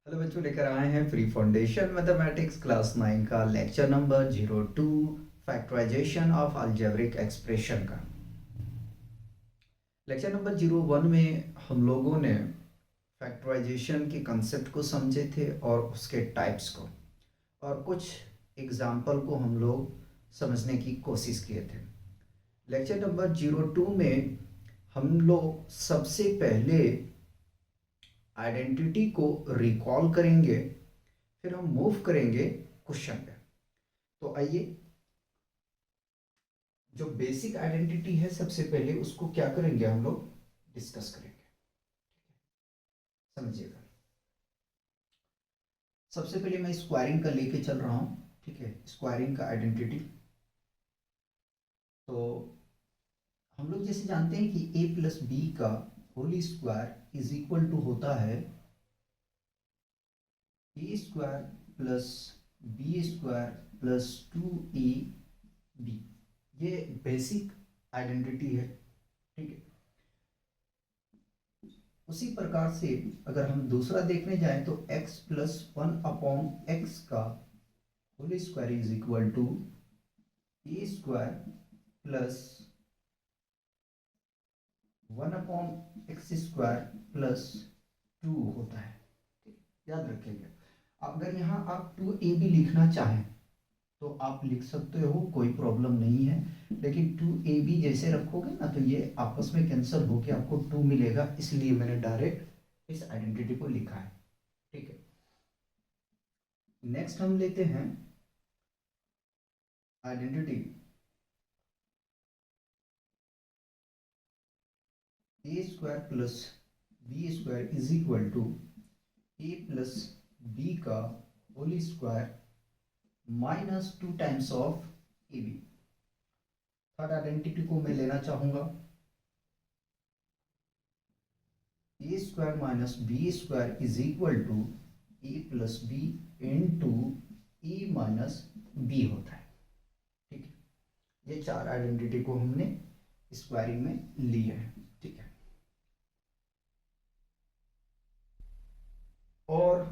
Hello बच्चों, लेकर आए हैं फ्री फाउंडेशन मैथमेटिक्स क्लास 9 का lecture number 02 factorization of algebraic expression का। लेक्चर नंबर 01 में हम लोगों ने फैक्टराइजेशन के कंसेप्ट को समझे थे और उसके टाइप्स को, और कुछ एग्जाम्पल को हम लोग समझने की कोशिश किए थे। लेक्चर नंबर 02 में हम लोग सबसे पहले आइडेंटिटी को रिकॉल करेंगे, फिर हम मूव करेंगे क्वेश्चन पे। तो आइए, जो बेसिक आइडेंटिटी है सबसे पहले उसको क्या करेंगे, हम लोग डिस्कस करेंगे। समझिएगा, सबसे पहले मैं स्क्वायरिंग का लेके चल रहा हूं। ठीक है, स्क्वायरिंग का आइडेंटिटी। तो हम लोग जैसे जानते हैं कि a प्लस बी का whole square is equal to होता है A square plus B square plus 2ab। ये बेसिक आइडेंटिटी है। ठीक है, उसी प्रकार से अगर हम दूसरा देखने जाएं तो x प्लस 1/x का whole square is equal to a square plus 1/x square plus 2 होता है। याद रखिएगा, अगर यहाँ आप 2ab लिखना चाहें तो आप लिख सकते हो, कोई प्रॉब्लम नहीं है। लेकिन 2ab जैसे रखोगे ना तो ये आपस में कैंसिल होके आपको 2 मिलेगा, इसलिए मैंने डायरेक्ट इस आइडेंटिटी को लिखा है। ठीक है, नेक्स्ट हम लेते हैं identity A square plus B square is equal to A plus B का whole square minus 2 times of A B. Third identity को मैं लेना चाहूंगा A square minus B square is equal to A plus B into A minus B होता है। ठीक है, ये चार आइडेंटिटी को हमने स्क्वायरिंग में लिए हैं। ठीक है, और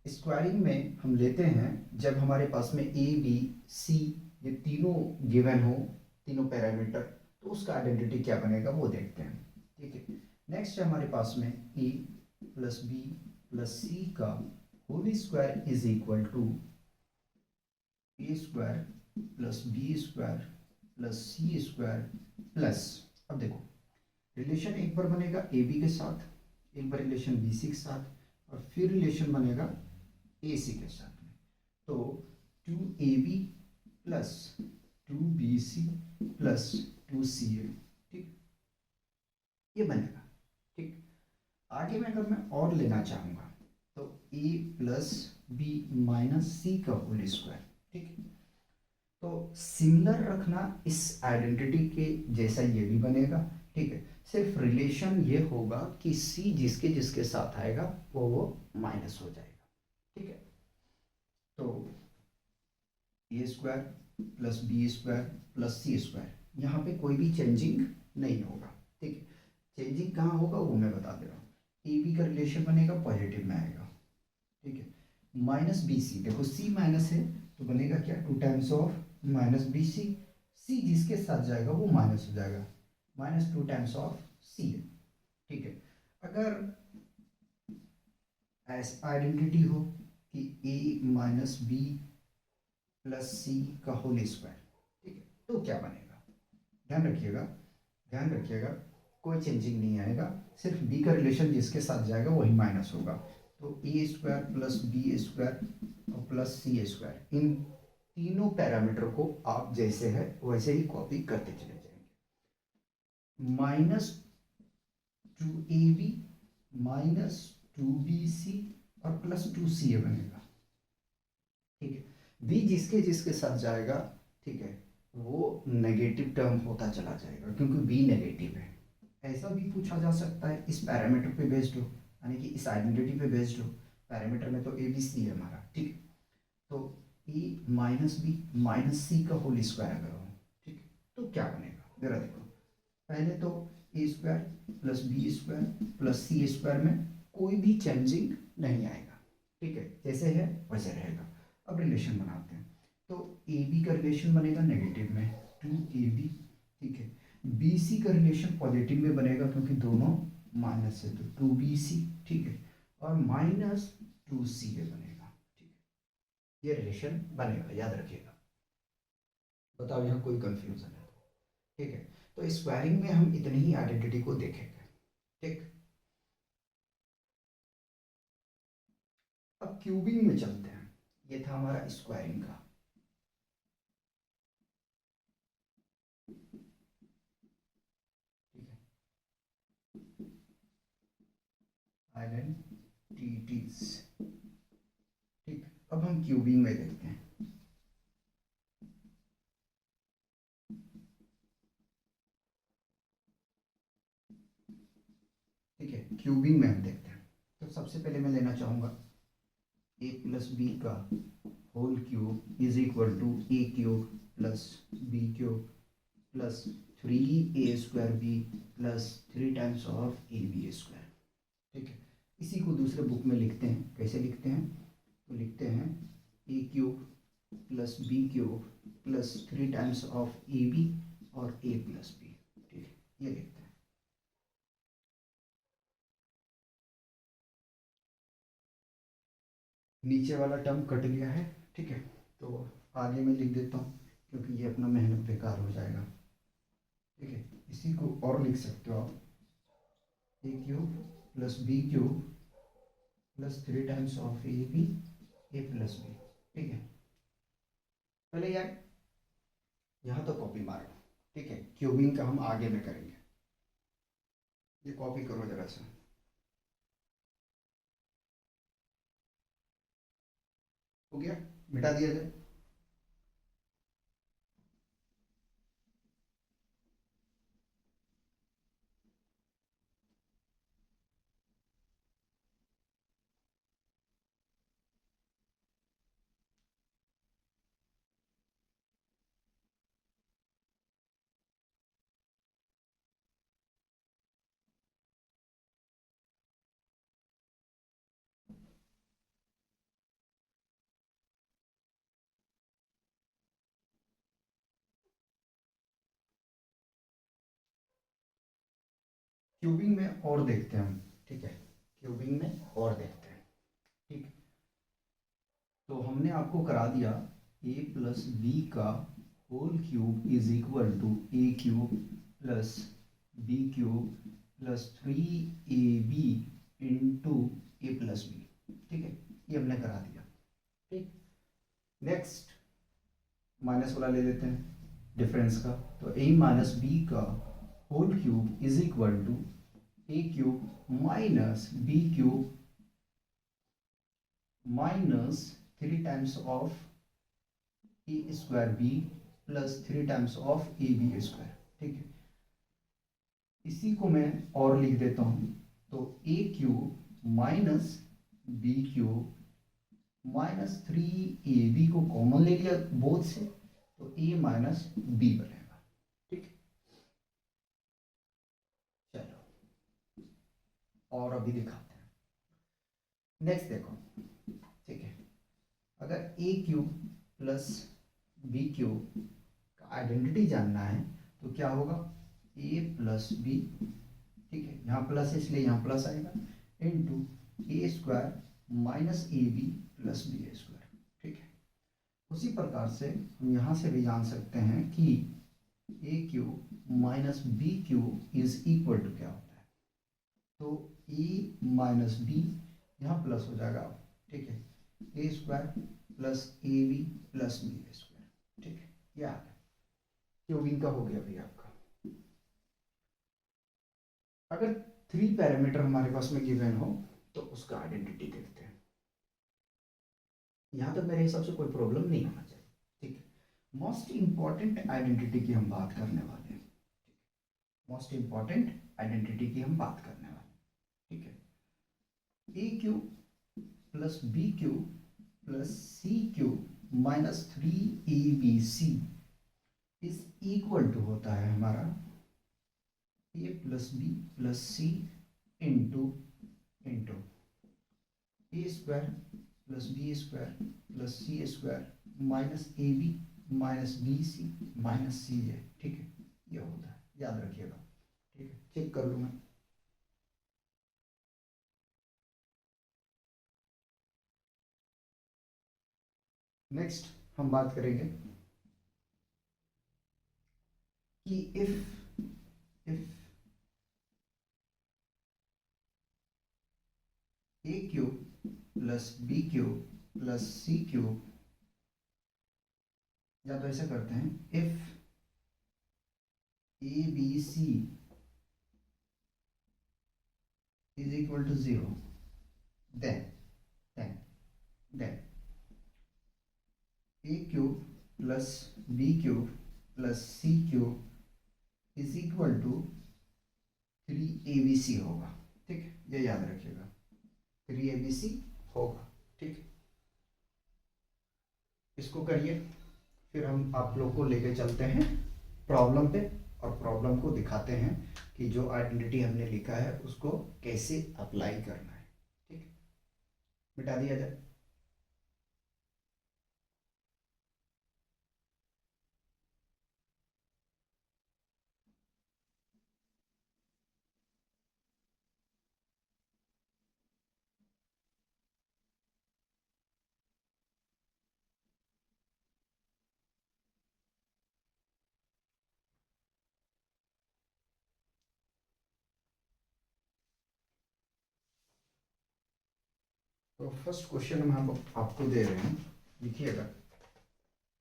स्क्वायरिंग में हम लेते हैं जब हमारे पास में ए बी सी ये तीनों गिवन हो, तीनों पैरामीटर, तो उसका आइडेंटिटी क्या बनेगा वो देखते हैं। ठीक है, नेक्स्ट है हमारे पास में a plus B plus c का whole square is equal to a square plus B square plus C square plus, अब देखो रिलेशन एक बार बनेगा ए बी के साथ, एक बार रिलेशन बी सी के साथ, और फिर रिलेशन बनेगा ए सी के साथ में। तो 2ab plus 2bc plus 2ca। ठीक, ये बनेगा। ठीक, आगे में अगर मैं और लेना चाहूंगा तो a plus B minus C का होल स्क्वायर। ठीक है, तो सिमिलर रखना इस आइडेंटिटी के जैसा ये भी बनेगा। ठीक है, सिर्फ रिलेशन ये होगा कि सी जिसके जिसके साथ आएगा वो माइनस हो जाएगा। ठीक है, तो ए square plus B square plus सी स्क्वायर, यहाँ पे कोई भी चेंजिंग नहीं होगा। ठीक है, चेंजिंग कहाँ होगा वो मैं बता दे रहा हूँ। ए बी का रिलेशन बनेगा पॉजिटिव में आएगा। ठीक है, माइनस बी सी, देखो सी माइनस है तो बनेगा क्या, 2 times of minus B C. C जिसके साथ जाएगा वो माइनस हो जाएगा, माइनस 2 टाइम्स ऑफ सी है। ठीक है, अगर ऐसा आइडेंटिटी हो कि ए माइनस बी प्लस सी का होल स्क्वायर, ठीक है, तो क्या बनेगा, ध्यान रखिएगा, ध्यान रखिएगा, कोई चेंजिंग नहीं आएगा, सिर्फ बी का रिलेशन जिसके साथ जाएगा वही माइनस होगा। तो ए स्क्वायर प्लस बी स्क्वायर और प्लस सी स्क्वायर, इन तीनों पैरामीटर को आप जैसे है वैसे ही कॉपी करते चले जाएंगे। माइनस 2ab माइनस 2bc और प्लस 2ca बनेगा। ठीक है, बी जिसके जिसके साथ जाएगा, ठीक है, वो नेगेटिव टर्म होता चला जाएगा क्योंकि बी नेगेटिव है। ऐसा भी पूछा जा सकता है इस पैरामीटर पे बेस्ड हो, यानी कि इस आइडेंटिटी पे बेस्ड हो। पैरामीटर में तो ए बी सी है हमारा। ठीक, तो A minus b minus C का होल स्क्वायर अगर हो, ठीक है, तो क्या बनेगा जरा देखो। पहले तो ए square plus B square plus सी स्क्वायर में कोई भी चेंजिंग नहीं आएगा। ठीक है, जैसे है वैसे रहेगा। अब रिलेशन बनाते हैं, तो ए बी का रिलेशन बनेगा नेगेटिव में 2ab, ठीक है। बी सी का रिलेशन पॉजिटिव में बनेगा क्योंकि दोनों माइनस है, तो 2bc, ठीक है, और -2ca बनेगा, ठीक है। ये रिलेशन बनेगा, याद रखिएगा। बताओ यहाँ कोई कंफ्यूजन है तो? ठीक है, तो स्क्वायरिंग में हम इतनी ही आइडेंटिटी को देखेंगे, ठीक। अब क्यूबिंग में चलते हैं, ये था हमारा स्क्वायरिंग का। ठीक है, आइडेंटिटीज, ठीक। अब हम क्यूबिंग में देखते हैं। ठीक है, क्यूबिंग में हम देखते हैं, तो सबसे पहले मैं लेना चाहूंगा a प्लस बी का whole cube is equal to a cube plus B cube plus 3a² b plus 3 times of A b square, ठीक है। इसी को दूसरे बुक में लिखते हैं, कैसे लिखते हैं, तो लिखते हैं A cube plus B cube plus 3 times of A B और ए प्लस बी, ठीक है, ये लिखते हैं। नीचे वाला टर्म कट गया है, ठीक है, तो आगे मैं लिख देता हूँ क्योंकि ये अपना मेहनत बेकार हो जाएगा, ठीक है। इसी को और लिख सकते हो आप, A cube plus B cube plus 3 times of A B A plus B, ठीक है। पहले यार यहाँ तो कॉपी मारो, ठीक है, क्यूबिंग का हम आगे में करेंगे। ये कॉपी करो जरा सा, हो गया, मिटा दिया जाए। क्यूबिंग में और देखते हैं हम, ठीक है, क्यूबिंग में और देखते हैं, ठीक। तो हमने आपको करा दिया a प्लस बी का whole cube is equal to a cube plus B cube plus 3ab into a plus B, ठीक है, ये हमने करा दिया, ठीक। नेक्स्ट माइनस वाला ले लेते हैं डिफरेंस का, तो a माइनस बी का whole cube is equal to a cube minus B cube minus 3 times of a square b plus 3 times of A b square, ठीक है। इसी को मैं और लिख देता हूं, तो A cube minus B cube minus 3ab को कॉमन ले लिया बोथ से, तो a माइनस बी बनेगा, ठीक। चलो और अभी दिखाते हैं। नेक्स्ट देखो, ठीक है, अगर ए क्यूब प्लस बी क्यूब का आइडेंटिटी जानना है तो क्या होगा, ए प्लस बी, ठीक है, यहाँ प्लस है इसलिए यहाँ प्लस आएगा, into A square minus A B plus B square, ठीक है। उसी प्रकार से हम यहाँ से भी जान सकते हैं कि A cube minus B cube is equal to क्या होता है, तो ए माइनस बी यहाँ प्लस हो जाएगा, ठीक है, A square plus A B plus B square, ठीक है, ये आ गया, क्यूबिंग का हो गया भाई आपका। अगर 3 पैरामीटर हमारे पास में गिवन हो तो उसका आइडेंटिटी देखते हैं। यहाँ तक मेरे हिसाब से कोई प्रॉब्लम नहीं होना चाहिए, ठीक है। मोस्ट इंपॉर्टेंट आइडेंटिटी की हम बात करने वाले हैं, मोस्ट इंपॉर्टेंट आइडेंटिटी की हम बात करने वाले हैं, ठीक है। A cube plus B cube plus C cube minus 3abc is equal to होता है हमारा A plus B plus C into into A square plus B square plus C square minus A B minus B C minus C A, ठीक है, ये होता है, याद रखिएगा, ठीक है। चेक कर लूँ मैं। नेक्स्ट हम बात करेंगे कि if a cube plus B cube plus C cube, या तो ऐसा करते हैं, if a b c is equal to 0, then then a cube plus B cube plus C cube is equal to 3abc होगा, ठीक है, ये याद रखिएगा, 3abc होगा, ठीक है। इसको करिए, फिर हम आप लोग को लेके चलते हैं प्रॉब्लम पे, और प्रॉब्लम को दिखाते हैं कि जो आइडेंटिटी हमने लिखा है उसको कैसे अप्लाई करना है, ठीक है। मिटा दिया जाए। तो फर्स्ट क्वेश्चन हम आपको दे रहे हैं, लिखिएगा।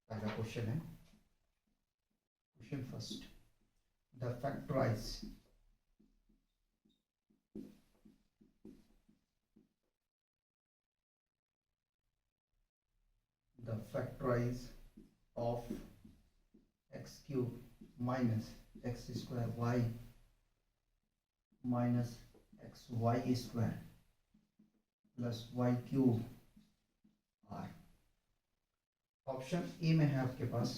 पहला क्वेश्चन है, question first, the factorise of x cube minus x square Y minus x Y square plus Y cube are. Option A में है आपके पास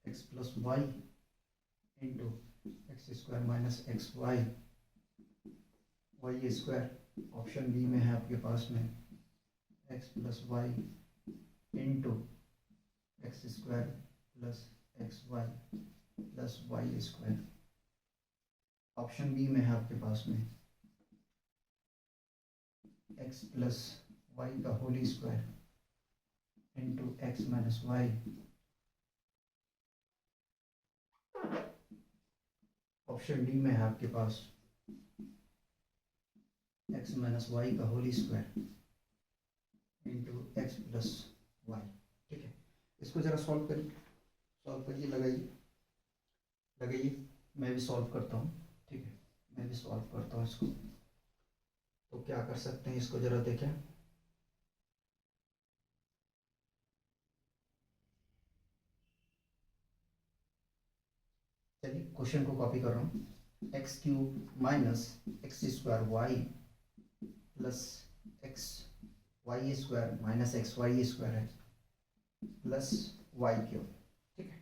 X plus Y into x square minus x Y Y square. Option B में है आपके पास में x plus Y into x square plus x Y plus Y square. Option B में है आपके पास में एक्स प्लस वाई का whole square into x minus y. Option D में है आपके पास एक्स माइनस वाई का whole square into x plus y, ठीक है। इसको जरा सॉल्व करिए, लगाइए, मैं भी सॉल्व करता हूँ, ठीक है, मैं भी सॉल्व करता हूँ इसको। तो क्या कर सकते हैं, इसको जरा देखें। चलिए क्वेश्चन को कॉपी कर रहा हूँ, x cube minus x square y plus x Y square minus x Y square है प्लस वाई क्यूब, ठीक है।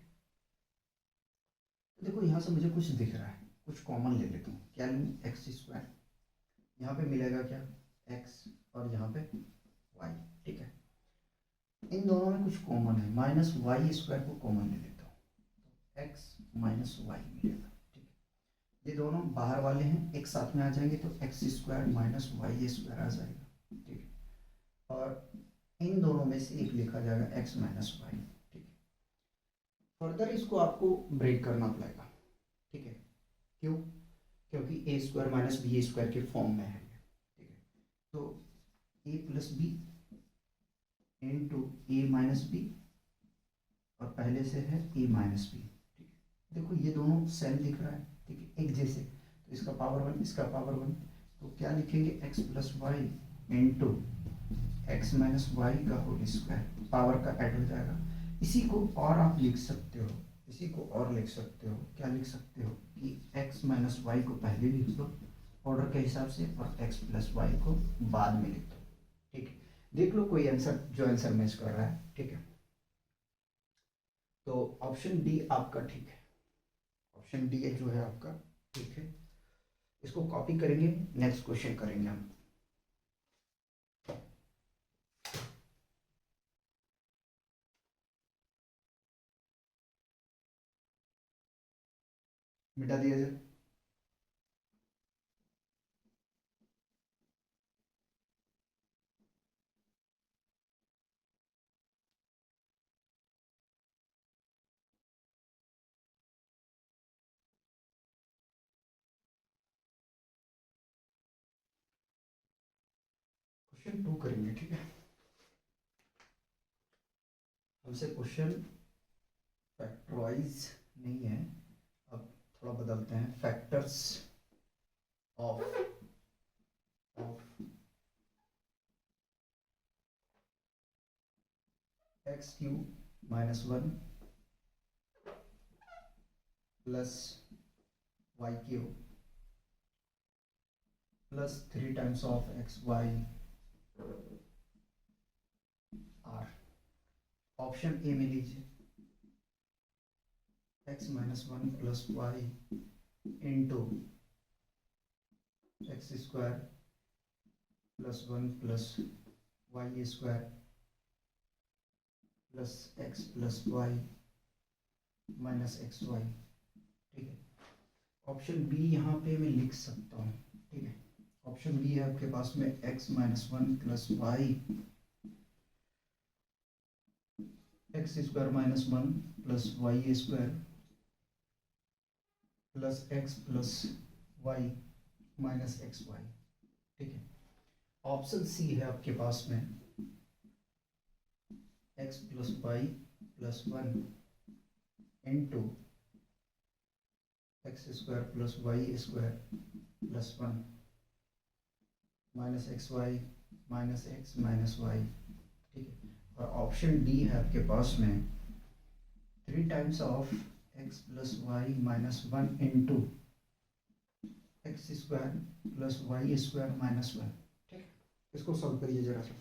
तो देखो यहाँ से मुझे कुछ दिख रहा है, कुछ कॉमन ले लेता हूँ। क्या लूँ, एक्स स्क्वायर, यहाँ पे मिलेगा क्या, एक्स, और यहाँ पे वाई, ठीक है। इन दोनों में कुछ कॉमन है, माइनस वाई स्क्वायर को कॉमन ले लेता हूँ, तो एक्स माइनस वाई मिलेगा, ठीक है। ये दोनों बाहर वाले हैं, एक साथ में आ जाएंगे तो X square minus Y square आ जाएगा, ठीक है। और इन दोनों में से एक लिखा जाएगा एक्स माइनस वाई, ठीक है। फर्दर इसको आपको ब्रेक करना पड़ेगा, ठीक है। क्यों, क्योंकि ए स्क्वायर माइनस बी स्क्वायर के फॉर्म में है, ठीक है। तो ए plus b into a minus B, और पहले से है ए माइनस बी, ठीक है। देखो ये दोनों सेम दिख रहा है, ठीक है, एक जैसे, तो इसका पावर वन, इसका पावर वन, तो क्या लिखेंगे, x plus Y into x minus Y का होल स्क्वायर, पावर का ऐड हो जाएगा। इसी को और आप लिख सकते हो, इसी को और लिख सकते हो, क्या लिख सकते हो कि एक्स माइनस वाई को पहले लिख दो ऑर्डर के हिसाब से, और एक्स प्लस वाई को बाद में लिख दो, ठीक है। देख लो कोई आंसर, जो आंसर मैच कर रहा है, ठीक है। तो ऑप्शन डी आपका ठीक है, ऑप्शन डी जो है आपका ठीक है। इसको कॉपी करेंगे, नेक्स्ट क्वेश्चन करेंगे हम। मिटा दिया जाए। क्वेश्चन 2 करेंगे, ठीक है। हमसे क्वेश्चन फैक्टराइज नहीं है, अब थोड़ा बदलते हैं, factors of of x cube minus one plus Y cube plus 3 times of x y are. Option A में लीजिए, x minus one plus Y into x square plus one plus Y square plus x plus y minus x y, ठीक है। Option B यहाँ पे मैं लिख सकता हूँ, ठीक है। ऑप्शन बी है आपके पास में x minus one plus y x square minus one plus Y square plus x plus y minus x y, ठीक है। ऑप्शन सी है आपके पास में x plus y plus one into x square plus Y square plus one minus x y minus x minus y, ठीक है। और option D है आपके पास में 3 times of x plus y minus one into x square plus Y square minus one, ठीक है। इसको सॉल्व करिए, जरा सा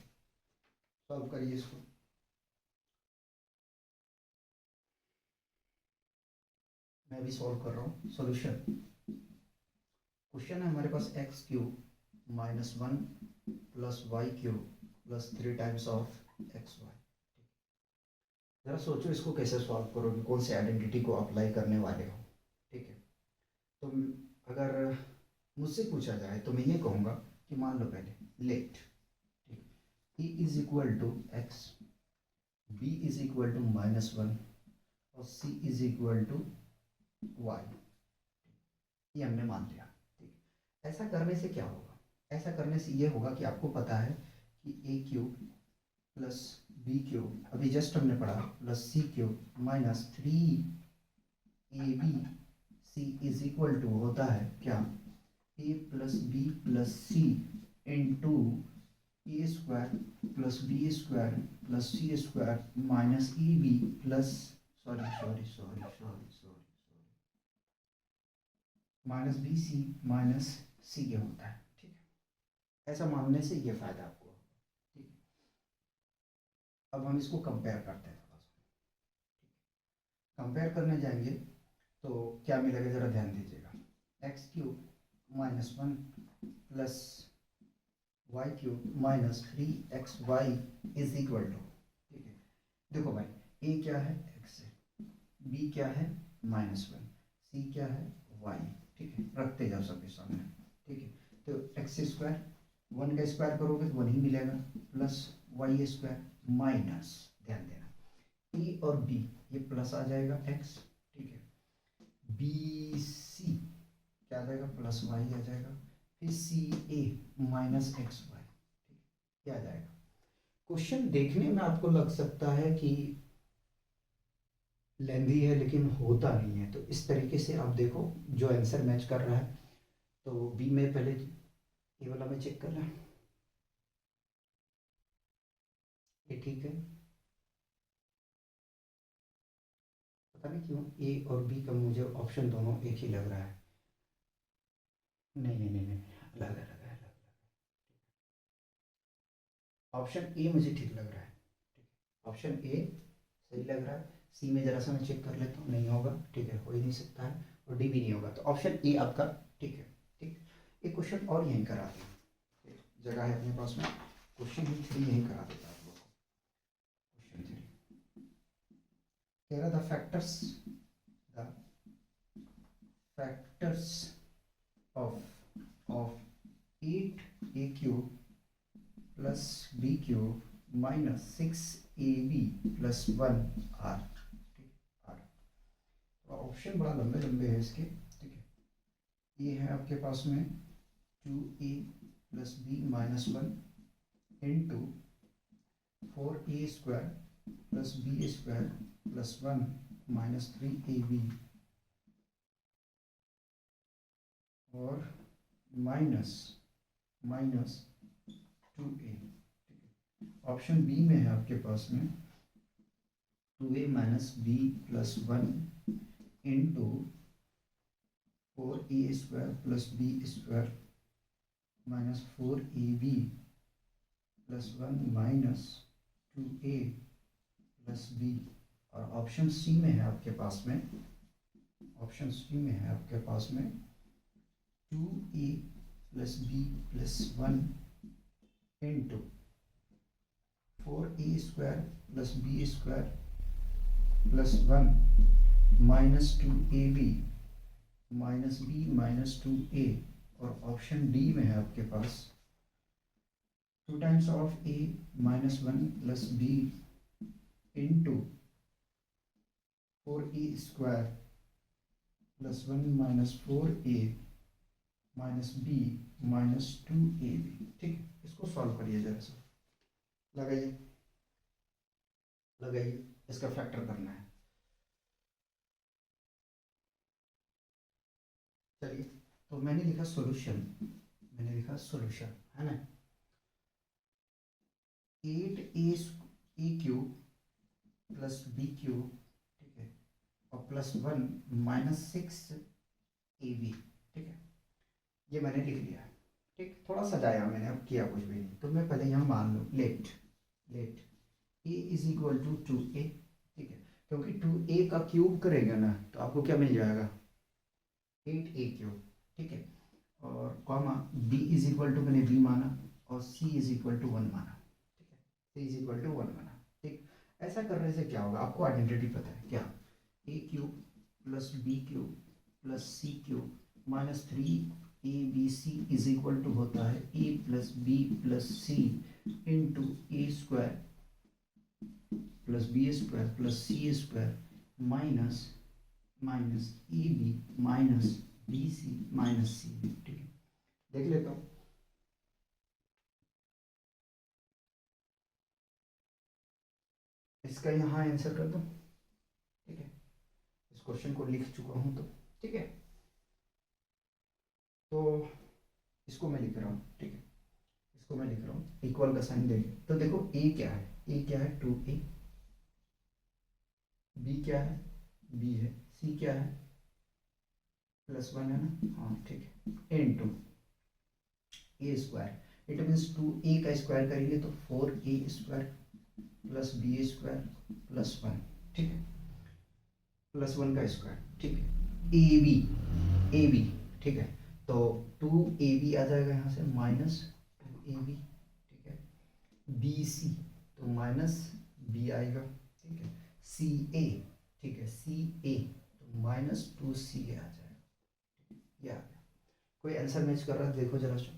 सॉल्व करिए इसको। मैं भी सॉल्व कर रहा हूँ। सॉल्यूशन, क्वेश्चन है हमारे पास X cube minus one plus Y cube plus 3 times of x Y. जरा सोचो इसको कैसे सॉल्व करोगे, कौन से आइडेंटिटी को अप्लाई करने वाले हो, ठीक है। तो अगर मुझसे पूछा जाए तो मैं ये कहूँगा कि मान लो पहले let a is equal to x, b is equal to minus one और c is equal to y, ये हमने मान लिया, ठीक है। ऐसा करने से क्या होगा, ऐसा करने से ये होगा कि आपको पता है कि A cube plus B cube, अभी जस्ट हमने पढ़ा, plus C cube minus 3ab C is equal to होता है क्या, A plus B plus C into A square plus B square plus C square minus A B plus sorry minus B C minus C ये होता है, ठीक है। ऐसा मानने से ये फायदा आपको, ठीक है। अब हम इसको कंपेयर करते हैं थोड़ा सा, कंपेयर करने जाएंगे तो क्या मिलेगा, जरा ध्यान दीजिएगा। X cube minus one plus Y cube minus 3xy is equal to, ठीक है। देखो भाई, ए क्या है, एक्स है, बी क्या है, माइनस वन, सी क्या है, वाई, ठीक है। रखते जाओ सबके सामने, ठीक है। तो एक्स स्क्वायर, वन का स्क्वायर करोगे तो वन ही मिलेगा, प्लस वाई स्क्वायर माइनस, ध्यान देना, ए और बी ये प्लस आ जाएगा एक्स, ठीक है। बी सी क्या आ जाएगा, प्लस वाई आ जाएगा, फिर सी ए माइनस एक्स वाई, ठीक, क्या आ जाएगा। क्वेश्चन देखने में आपको लग सकता है कि लेंदी है, लेकिन होता नहीं है। तो इस तरीके से आप देखो जो आंसर मैच कर रहा है, तो बी में पहले ये वाला में चेक कर रहा है, ये ठीक है। पता नहीं क्यों ए और बी का मुझे ऑप्शन दोनों एक ही लग रहा है, नहीं, अलग अलग है, अलग। ऑप्शन ए मुझे ठीक लग रहा है, ठीक है। ऑप्शन ए सही लग रहा है। सी में जरा सा मैं चेक कर लेता हूँ, नहीं होगा, ठीक है, हो ही नहीं सकता है। और डी भी नहीं होगा, तो ऑप्शन ए आपका ठीक है, ठीक। एक क्वेश्चन और यहीं करा दें, जगह है अपने पास में, क्वेश्चन ही 3 यहीं करा देता आप लोग को। क्वेश्चन 3 कह रहा था the factors of 8a cube plus B cube minus 6ab plus 1 are. Option बड़ा लंबे लंबे है इसके, ठीक है। ये है आपके पास में 2a plus B minus 1 into 4a square plus B square plus 1 minus 3ab और माइनस 2a। ऑप्शन बी में है आपके पास में 2a minus b plus 1 into 4a square plus B square minus 4ab plus 1 minus 2a plus b. और option C में है आपके पास में, ऑप्शन सी में है आपके पास में 2a plus B plus 1 into 4a square plus B square plus 1 minus 2ab minus b minus 2a। और ऑप्शन डी में है आपके पास 2 times of a minus 1 plus b into 4a square plus 1 minus 4a minus b minus 2ab। ठीक है, इसको solve करिए जरा सा, लगाइए लगाइए, इसका फैक्टर करना है। चलिए, तो मैंने लिखा सॉल्यूशन, मैंने लिखा सॉल्यूशन, है ना। 8a cube plus B cube, ठीक है, और प्लस 1 माइनस 6ab, ठीक है, ये मैंने लिख लिया। ठीक, थोड़ा सजाया मैंने, अब किया कुछ भी नहीं। तो मैं पहले यहाँ मान लूँ let a is equal to 2a, ठीक है, क्योंकि 2a का क्यूब करेगा ना तो आपको क्या मिल जाएगा 8a क्यूब, ठीक है, और comma b is equal to मैंने b माना और c इज इक्वल टू 1 माना, ठीक है, c इज इक्वल टू 1 माना। ठीक, ऐसा करने से क्या होगा, आपको आइडेंटिटी पता है क्या, a cube plus B cube plus C cube minus 3abc is equal to होता है a plus B plus C into A square plus B square plus C square minus A B minus B C minus c b. ठीक है, देख लेता हूँ। इसका यहाँ answer कर दो, ठीक है, इस क्वेश्चन को लिख चुका हूँ तो, ठीक है, तो इसको मैं लिख रहा हूँ, ठीक है, इसको मैं लिख रहा हूँ, इक्वल का साइन देंगे तो देखो a क्या है, a क्या है 2a, b क्या है b है, c क्या है प्लस 1 है ना, हाँ ठीक है, into a square, it means 2a का स्क्वायर करेंगे तो 4a square plus B square plus 1, ठीक है, प्लस 1 का स्क्वायर, ठीक है, ए बी, ठीक है, तो 2ab आ जाएगा यहाँ से माइनस 2ab, ठीक है, बी सी तो माइनस बी आएगा, ठीक है, सी ए, ठीक है, सी ए तो माइनस 2c आ जाएगा, ये आ गया। कोई आंसर मैच कर रहा है देखो जरा सा,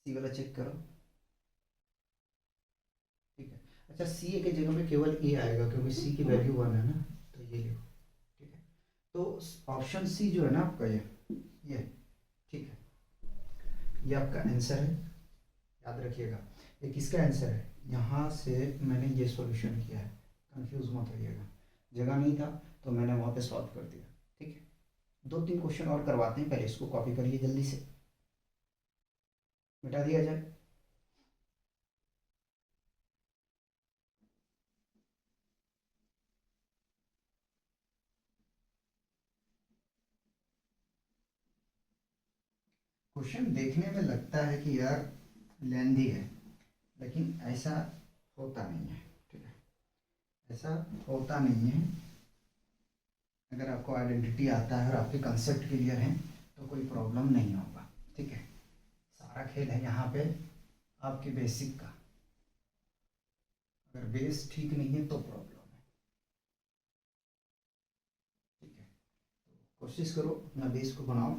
सी वाला चेक करो, ठीक है। अच्छा, सी ए के जगह पे केवल ए आएगा क्योंकि सी की वैल्यू 1 है ना, तो ये लिखो, ठीक है, तो ऑप्शन सी जो है ना आपका ये ठीक है, ये आपका आंसर है, याद रखिएगा। ये किसका आंसर है, यहाँ से मैंने ये सॉल्यूशन किया है, कंफ्यूज मत होइएगा, जगह नहीं था तो मैंने वहाँ पे सॉल्व कर दिया, ठीक है। 2-3 क्वेश्चन और करवाते हैं, पहले इसको कॉपी करिए जल्दी से, मिटा दिया जाए। क्वेश्चन देखने में लगता है कि यार लेंदी है, लेकिन ऐसा होता नहीं है, ठीक है, ऐसा होता नहीं है। अगर आपको आइडेंटिटी आता है और आपके कंसेप्ट क्लियर हैं तो कोई प्रॉब्लम नहीं होगा, ठीक है। सारा खेल है यहाँ पे आपके बेसिक का, अगर बेस ठीक नहीं है तो प्रॉब्लम। कोशिश करो अपना बेस को बनाओ।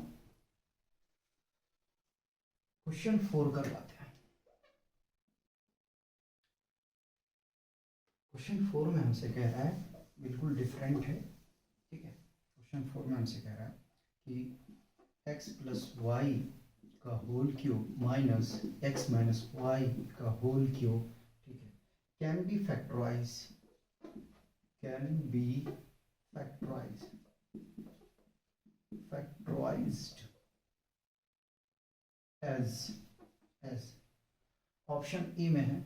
क्वेश्चन 4 करवाते हैं। क्वेश्चन 4 में हमसे कह रहा है, बिल्कुल डिफरेंट है, ठीक है। क्वेश्चन 4 में हमसे कह रहा है कि x प्लस वाई का whole cube minus x minus Y का होल क्यूब, ठीक है, can be factorized as option A में है,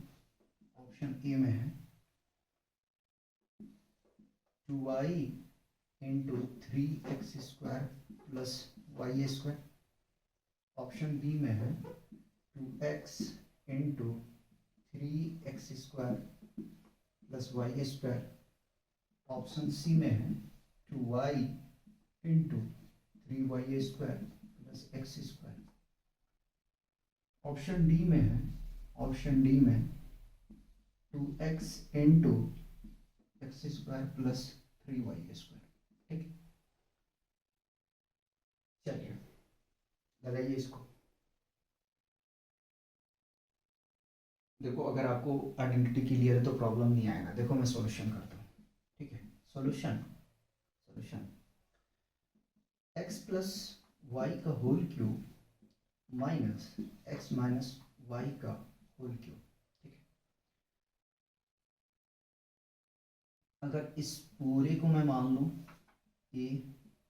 ऑप्शन ए में है 2y into 3x square plus Y square. Option B में है 2x into 3x square plus Y square. Option C में है 2y into 3y square plus x square. Option D में है, ऑप्शन डी में 2x into x square plus 3y square, ठीक है। चलिए लगाइए इसको। देखो अगर आपको आइडेंटिटी क्लियर है तो प्रॉब्लम नहीं आएगा। देखो मैं सॉल्यूशन करता हूँ, ठीक है। सॉल्यूशन x प्लस वाई का whole cube minus x minus Y का होल क्यूब, ठीक है। अगर इस पूरे को मैं मान लूँ a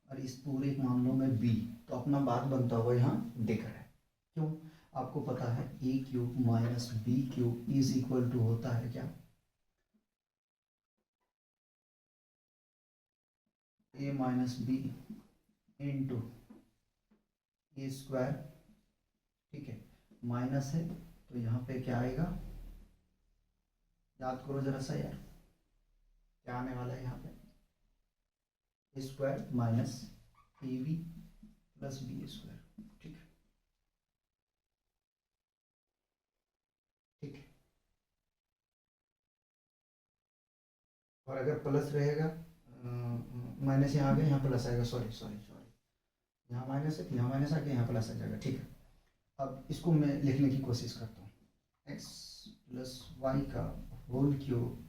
और इस पूरे को मान लूँ मैं b, तो अपना बात बनता हुआ यहाँ दिख रहा है। क्यों? आपको पता है a cube minus B cube is equal to होता है क्या? a minus B into A square, ठीक है। माइनस है तो यहाँ पे क्या आएगा, याद करो जरा सा यार, क्या आने वाला है यहाँ पे? A square minus A B plus B square, ठीक है, ठीक है। और अगर प्लस रहेगा, माइनस यहाँ आ गया, यहाँ प्लस आएगा, सॉरी सॉरी सॉरी, यहाँ माइनस है, यहाँ माइनस आ गया, यहाँ प्लस आ जाएगा, ठीक है। अब इसको मैं लिखने की कोशिश करता हूँ। एक्स प्लस वाई का whole cube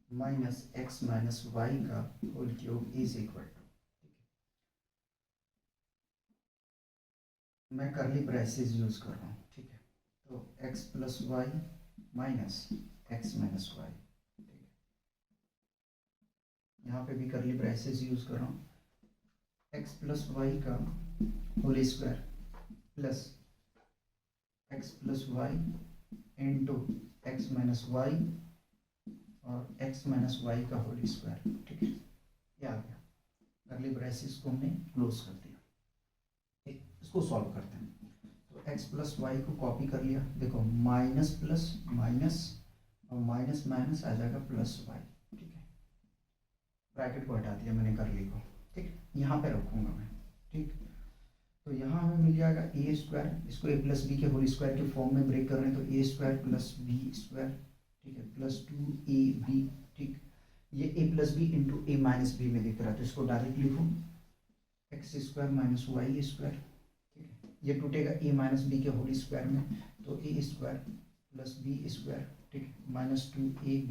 minus x minus Y का whole cube is equal to, मैं करली ब्रेसेस यूज कर रहा हूँ, ठीक है। तो x plus y minus x minus y, ठीक है। यहाँ पे भी करली ब्रेसेस यूज कर रहा हूँ। एक्स प्लस वाई का whole square plus x plus Y into x minus y और एक्स माइनस वाई का होल स्क्वायर, ठीक है। ये आ गया। करली ब्रेसेस को हमने क्लोज कर दिया, ठीक। इसको सॉल्व करते हैं। तो एक्स प्लस वाई को कॉपी कर लिया, देखो माइनस प्लस माइनस और माइनस माइनस आ जाएगा प्लस वाई, ठीक है। ब्रैकेट को हटा दिया मैंने करली को, ठीक। यहाँ पे रखूँगा मैं, ठीक। तो यहाँ हमें मिल जाएगा ए स्क्वायर, इसको ए प्लस बी के होल स्क्वायर के फॉर्म में ब्रेक कर रहे हैं, तो ए स्क्वायर प्लस बी स्क्वायर, ठीक है, प्लस 2ab, ठीक। ये a plus b into a minus b में दिख रहा है, तो इसको डायरेक्ट लिखूँ x square minus Y square, ठीक है। ये टूटेगा a माइनस बी के होल स्क्वायर में, तो ए स्क्वायर प्लस बी स्क्वायर, ठीक, माइनस 2ab,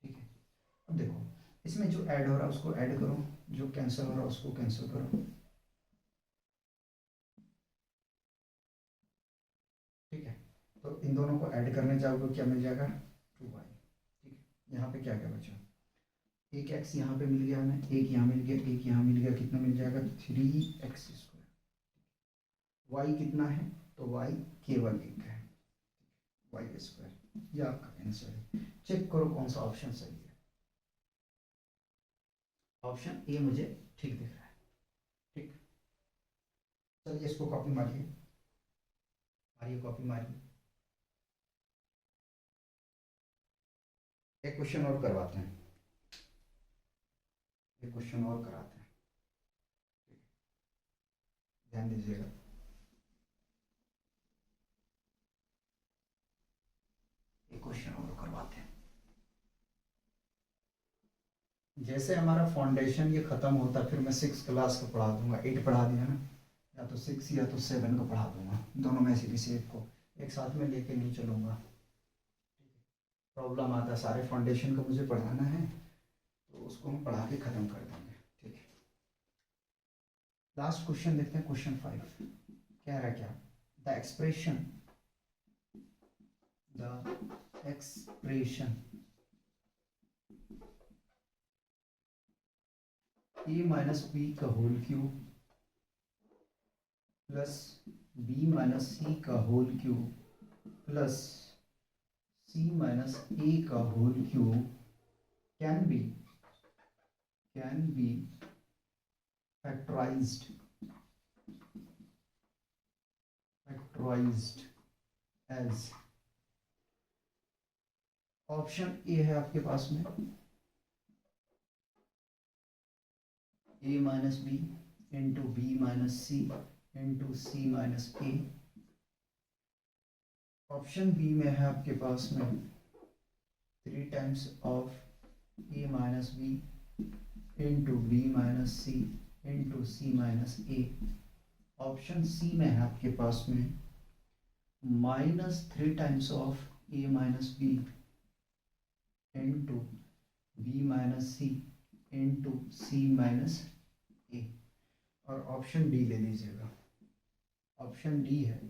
ठीक है। अब देखो इसमें जो ऐड हो रहा है उसको ऐड करो, जो कैंसिल हो रहा है उसको कैंसिल करो, ठीक है। तो इन दोनों को ऐड करने जाओगे क्या मिल जाएगा 2y, ठीक है। यहाँ पे क्या क्या बचा, एक x यहाँ पे मिल गया हमें, एक यहाँ मिल गया, एक यहाँ मिल गया, कितना मिल जाएगा 3x स्क्वायर। y कितना है, तो y केवल एक है, y स्क्वायर। ये आपका आंसर है। चेक करो कौन सा ऑप्शन सही है। ऑप्शन ए मुझे ठीक दिख रहा है, ठीक। चलिए इसको कॉपी मारिए, मारिए कॉपी मारिए। एक क्वेश्चन और करवाते हैं, एक क्वेश्चन और कराते हैं, ध्यान दीजिएगा। एक क्वेश्चन और करवाते हैं। जैसे हमारा फाउंडेशन ये ख़त्म होता फिर मैं 6 क्लास को पढ़ा दूंगा, 8 पढ़ा दिया ना, या तो 6 या तो 7 को पढ़ा दूंगा, दोनों में से किसी एक को एक साथ में लेके नहीं चलूँगा। प्रॉब्लम आता है, सारे फाउंडेशन को मुझे पढ़ाना है तो उसको हम पढ़ा के ख़त्म कर देंगे। ठीक है, लास्ट क्वेश्चन देखते हैं, क्वेश्चन 5 कह रहा है क्या, the expression a minus B का whole cube plus b minus C का whole cube plus c minus a का whole cube can be factorised as, option A है आपके पास में a minus B into B minus C into C minus A, option B में है आपके पास में 3 times of a minus B into B minus C into C minus A, option C में है आपके पास में -3 times of a minus B into B minus C into C minus A, और ऑप्शन डी ले लीजिएगा, ऑप्शन डी है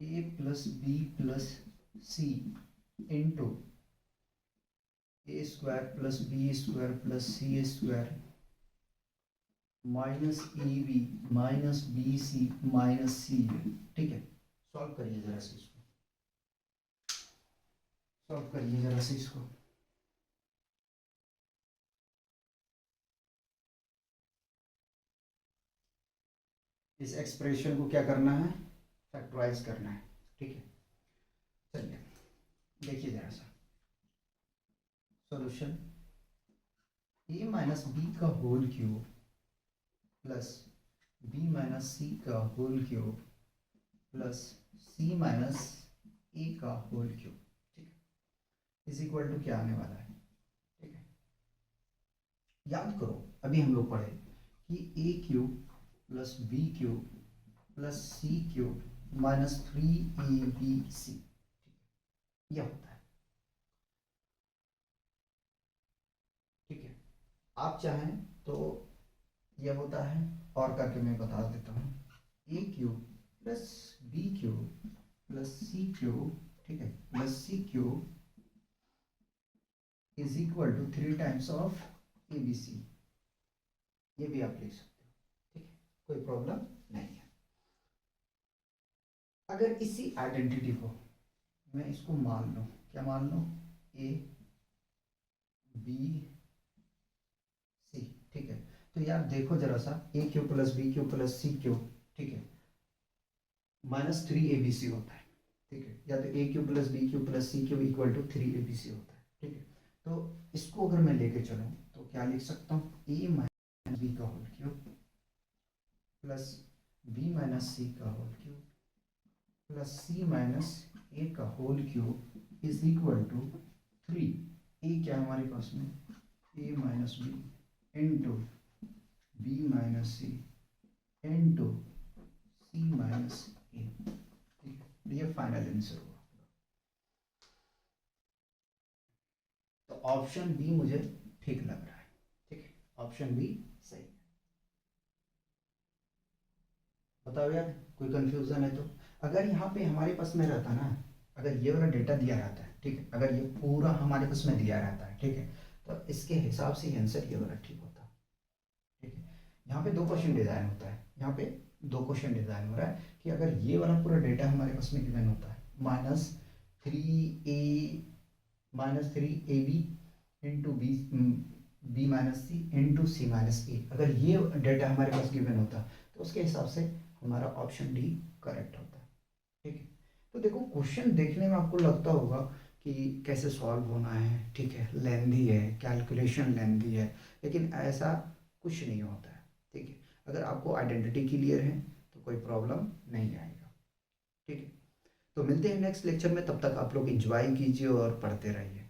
a plus B plus C into A square plus B square plus C square minus A B minus B C minus C. ठीक है, solve करिए जरा से इसको, सॉल्व करिए जरा से इसको। इस एक्सप्रेशन को क्या करना है, फैक्टराइज करना है। ठीक है, चलिए देखिए जरा सा सॉल्यूशन, a माइनस बी का whole cube plus b minus C का whole cube plus c minus A का होल क्यूब, ठीक है, इज इक्वल टू क्या आने वाला है। ठीक है, याद करो अभी हम लोग पढ़े कि a cube plus B cube plus C cube minus 3ab, यह होता है। ठीक है, आप चाहें तो यह होता है, और करके मैं बता देता हूँ, a cube plus B cube plus C cube, ठीक है, plus C cube is equal to 3 times of A b c, ये भी आप लिख सकते हो। ठीक है, कोई प्रॉब्लम नहीं है। अगर इसी आइडेंटिटी को मैं इसको मान लूँ, क्या मान लूँ, ए बी सी, ठीक है, तो यार देखो जरा सा, A cube plus B cube plus C cube, ठीक है, -3abc होता है। ठीक है, या तो A cube plus B cube plus C cube equal to 3abc होता है। ठीक है, तो इसको अगर मैं लेके चलूँ तो क्या लिख सकता हूँ, ए माइनस बी का whole cube plus B minus C का whole cube plus C minus A का whole cube is equal to 3, A क्या हमारे पास में, A minus B into B minus C into C minus A. ठीक है, ये फाइनल आंसर हुआ। तो ऑप्शन बी मुझे ठीक लग रहा है। ठीक है, ऑप्शन बी सही। बताओ यार, कोई कंफ्यूजन है तो। अगर यहाँ पे हमारे पास में रहता ना, अगर ये वाला डेटा दिया रहता है, ठीक है, अगर ये पूरा हमारे पास में दिया रहता है, ठीक है, तो इसके हिसाब से आंसर ये वाला ठीक होता। ठीक है, यहाँ पे 2 क्वेश्चन डिज़ाइन होता है, यहाँ पे 2 क्वेश्चन डिज़ाइन हो रहा है कि अगर ये वाला पूरा डेटा हमारे पास में गिवन होता है, -3ab into B minus C into C minus ए, अगर ये डेटा हमारे पास गिवन होता तो उसके हिसाब से हमारा ऑप्शन डी करेक्ट होता है। ठीक है, तो देखो क्वेश्चन देखने में आपको लगता होगा कि कैसे सॉल्व होना है, ठीक है, लेंदी है, कैलकुलेशन लेंदी है, लेकिन ऐसा कुछ नहीं होता है। ठीक है, अगर आपको आइडेंटिटी क्लियर है तो कोई प्रॉब्लम नहीं आएगा। ठीक है, तो मिलते हैं नेक्स्ट लेक्चर में, तब तक आप लोग एंजॉय कीजिए और पढ़ते रहिए।